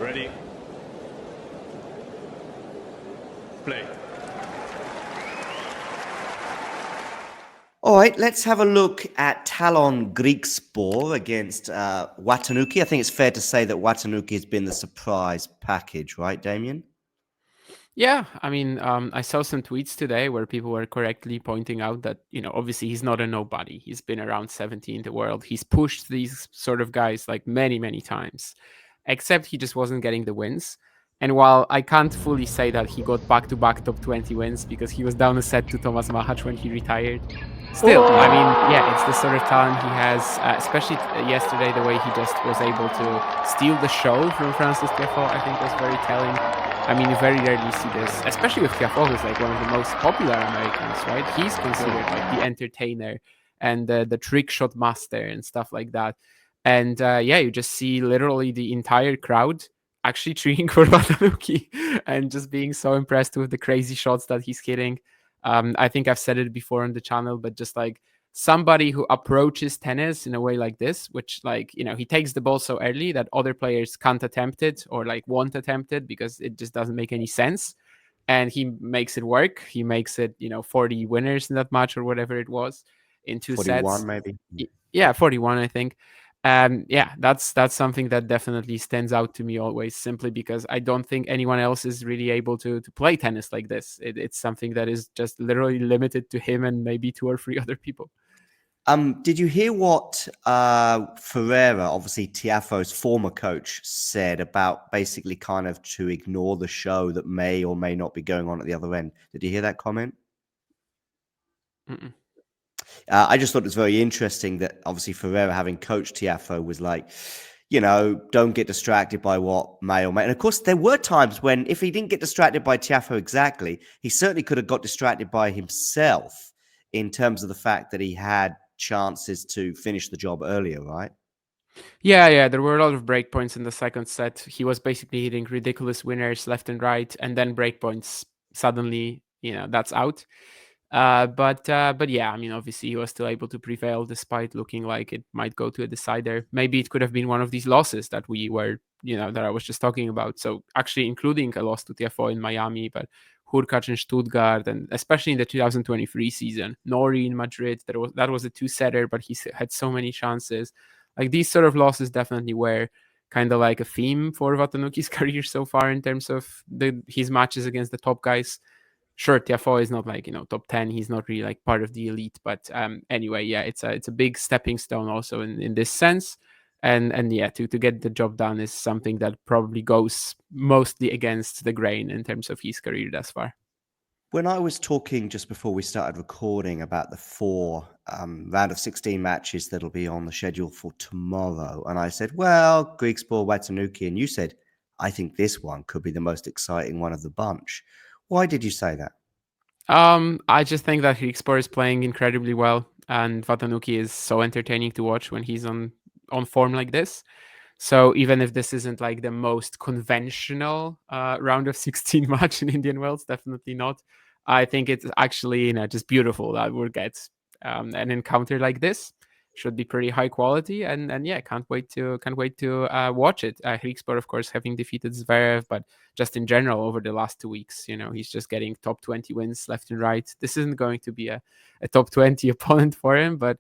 Ready. Play. All right, let's have a look at Tallon Griekspoor against Watanuki. I think it's fair to say that Watanuki has been the surprise package, right, Damien? Yeah, I mean, I saw some tweets today where people were correctly pointing out that, obviously he's not a nobody. He's been around 70 in the world. He's pushed these sort of guys like many, many times, except he just wasn't getting the wins. And while I can't fully say that he got back-to-back top 20 wins because he was down a set to Thomas Machac when he retired, still, I mean, yeah, it's the sort of talent he has, especially yesterday, the way he just was able to steal the show from Francis Tiafoe, I think was very telling. I mean, you very rarely see this, especially with Tiafoe, who's like one of the most popular Americans, right? He's considered like the entertainer and the trick shot master and stuff like that. And yeah, you just see literally the entire crowd actually cheering for Watanuki and just being so impressed with the crazy shots that he's hitting. I think I've said it before on the channel, but just like somebody who approaches tennis in a way like this, which like, he takes the ball so early that other players can't attempt it or like won't attempt it because it just doesn't make any sense. And he makes it work. He makes it, 40 winners in that match or whatever it was in two 41, sets. maybe. Yeah, 41, I think. Yeah, that's something that definitely stands out to me always, simply because I don't think anyone else is really able to play tennis like this. It's something that is just literally limited to him and maybe two or three other people. Did you hear what Ferreira, obviously Tiafoe's former coach, said about basically kind of to ignore the show that may or may not be going on at the other end? Did you hear that comment? Mm-mm. I just thought it was very interesting that obviously Ferreira, having coached Tiafoe, was like, don't get distracted by what may or may. And of course, there were times when if he didn't get distracted by Tiafoe exactly, he certainly could have got distracted by himself in terms of the fact that he had chances to finish the job earlier, right? Yeah, there were a lot of breakpoints in the second set. He was basically hitting ridiculous winners left and right, and then breakpoints suddenly, that's out. But yeah, I mean, obviously he was still able to prevail despite looking like it might go to a decider. Maybe it could have been one of these losses that we were, that I was just talking about. So actually, including a loss to Tiafoe in Miami, but Hurkacz in Stuttgart, and especially in the 2023 season, Nori in Madrid. That was a two-setter, but he had so many chances. Like these sort of losses definitely were kind of like a theme for Watanuki's career so far in terms of his matches against the top guys. Sure, Tiafoe is not like top 10. He's not really like part of the elite, but anyway, yeah, it's a big stepping stone also in this sense. And yeah, to get the job done is something that probably goes mostly against the grain in terms of his career thus far. When I was talking just before we started recording about the four round of 16 matches that'll be on the schedule for tomorrow, and I said, well, Griekspoor, Watanuki, and you said, I think this one could be the most exciting one of the bunch. Why did you say that? I just think that Griekspoor is playing incredibly well, and Watanuki is so entertaining to watch when he's on form like this. So even if this isn't like the most conventional round of 16 match in Indian Wells, definitely not. I think it's actually just beautiful that we'll get an encounter like this. Should be pretty high quality, and yeah, can't wait to watch it. Griekspoor, of course, having defeated Zverev, but just in general over the last 2 weeks, he's just getting top 20 wins left and right. This isn't going to be a top 20 opponent for him, but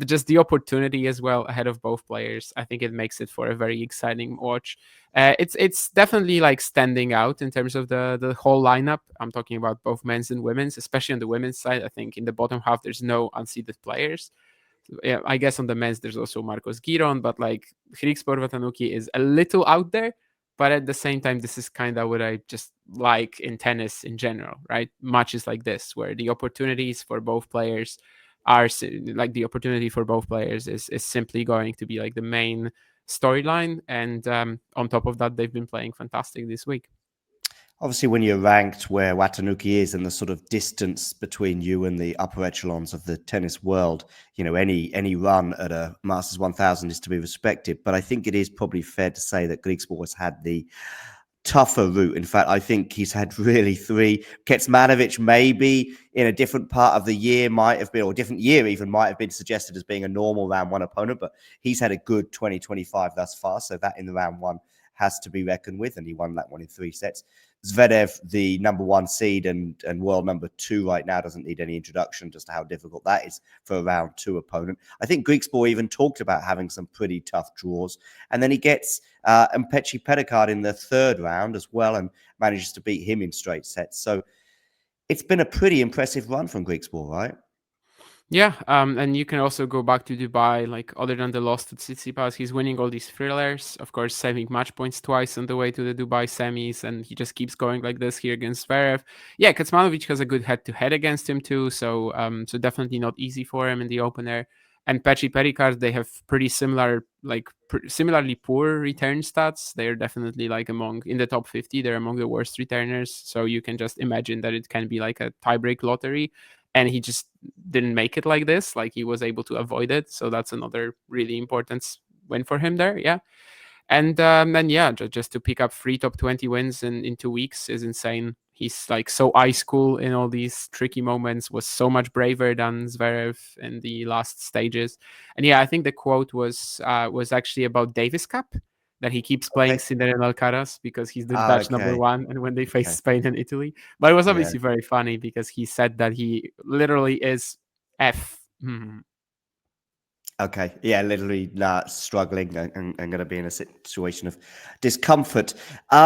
just the opportunity as well ahead of both players, I think it makes it for a very exciting watch. It's definitely like standing out in terms of the whole lineup. I'm talking about both men's and women's, especially on the women's side. I think in the bottom half there's no unseeded players. Yeah, I guess on the men's there's also Marcos Giron, but like Griekspoor Watanuki is a little out there. But at the same time, this is kind of what I just like in tennis in general, right? Matches like this, where the opportunities for both players are like the opportunity for both players is simply going to be like the main storyline. And on top of that, they've been playing fantastic this week. Obviously, when you're ranked where Watanuki is and the sort of distance between you and the upper echelons of the tennis world, any run at a Masters 1000 is to be respected. But I think it is probably fair to say that Griekspoor has had the tougher route. In fact, I think he's had really three. Kecmanovic maybe in a different part of the year might have been, or different year even, might have been suggested as being a normal round one opponent, but he's had a good 2025 thus far. So that in the round one has to be reckoned with, and he won that one in 3 sets. Zverev, the number 1 seed and world number 2 right now, doesn't need any introduction just to how difficult that is for a round 2 opponent. I think Griekspoor even talked about having some pretty tough draws. And then he gets Mpechi Pedicard in the 3rd round as well and manages to beat him in straight sets. So it's been a pretty impressive run from Griekspoor, right? Yeah, and you can also go back to Dubai, like other than the loss to Tsitsipas, he's winning all these thrillers, of course, saving match points twice on the way to the Dubai semis, and he just keeps going like this here against Zverev. Yeah, Kecmanovic has a good head-to-head against him too, so so definitely not easy for him in the opener. And Pechi Pericard, they have pretty similar, like similarly poor return stats. They're definitely like in the top 50, they're among the worst returners, so you can just imagine that it can be like a tiebreak lottery. And he just didn't make it like this. Like he was able to avoid it, so that's another really important win for him there. Yeah, and then yeah, just to pick up 3 top 20 wins in 2 weeks is insane. He's like so ice cool in all these tricky moments. Was so much braver than Zverev in the last stages. And yeah, I think the quote was actually about Davis Cup, that he keeps playing Okay. Cinderella Alcaraz because he's the Dutch number Okay. 1, and when they face Okay. Spain and Italy. But it was Yeah. obviously very funny because he said that he literally is F. Okay. Yeah, literally struggling and going to be in a situation of discomfort. So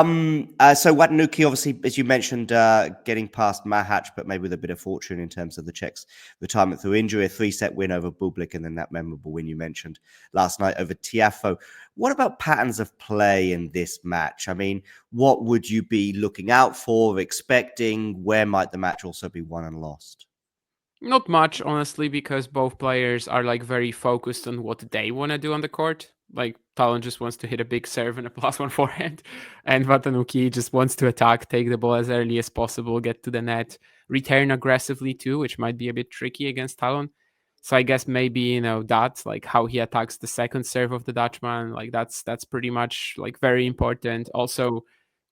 Watanuki, obviously, as you mentioned, getting past Mahac, but maybe with a bit of fortune in terms of the Czech's retirement through injury, a 3-set win over Bublik, and then that memorable win you mentioned last night over Tiafoe. What about patterns of play in this match? I mean, what would you be looking out for, expecting? Where might the match also be won and lost? Not much, honestly, because both players are like very focused on what they want to do on the court. Like Tallon just wants to hit a big serve and a +1 forehand, and Watanuki just wants to attack, take the ball as early as possible, get to the net, return aggressively too, which might be a bit tricky against Tallon. So I guess maybe that's like how he attacks the second serve of the Dutchman. Like that's pretty much like very important. Also,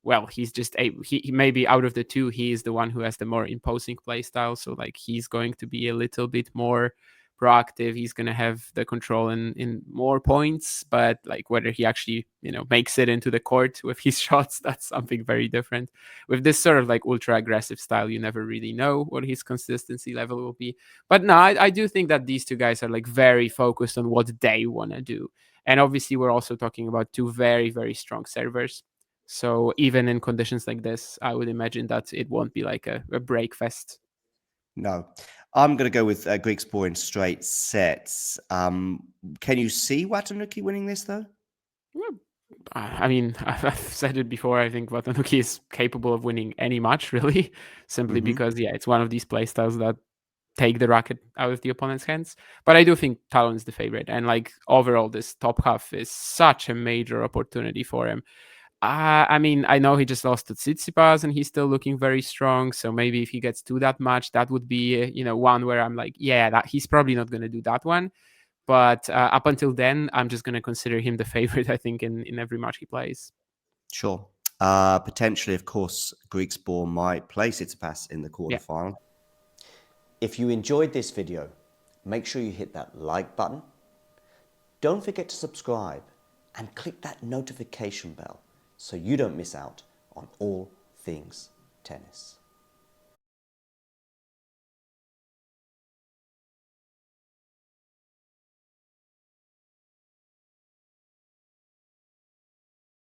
well, he's just he maybe out of the two, he is the one who has the more imposing play style. So like he's going to be a little bit more proactive. He's going to have the control in more points, but like whether he actually makes it into the court with his shots, that's something very different. With this sort of like ultra aggressive style, you never really know what his consistency level will be. But no, I do think that these two guys are like very focused on what they want to do. And obviously, we're also talking about two very, very strong servers. So even in conditions like this, I would imagine that it won't be like a break fest. No. I'm going to go with Griekspoor in straight sets. Can you see Watanuki winning this, though? Well, I mean, I've said it before. I think Watanuki is capable of winning any match, really, simply because, yeah, it's one of these play styles that take the racket out of the opponent's hands. But I do think Tallon is the favorite. And, like, overall, this top half is such a major opportunity for him. I mean, I know he just lost to Tsitsipas and he's still looking very strong. So maybe if he gets to that match, that would be, one where I'm like, yeah, that he's probably not going to do that one. But up until then, I'm just going to consider him the favorite, I think, in every match he plays. Sure. Potentially, of course, Griekspoor might play Tsitsipas in the Yeah. quarterfinal. If you enjoyed this video, make sure you hit that like button. Don't forget to subscribe and click that notification bell so you don't miss out on all things tennis.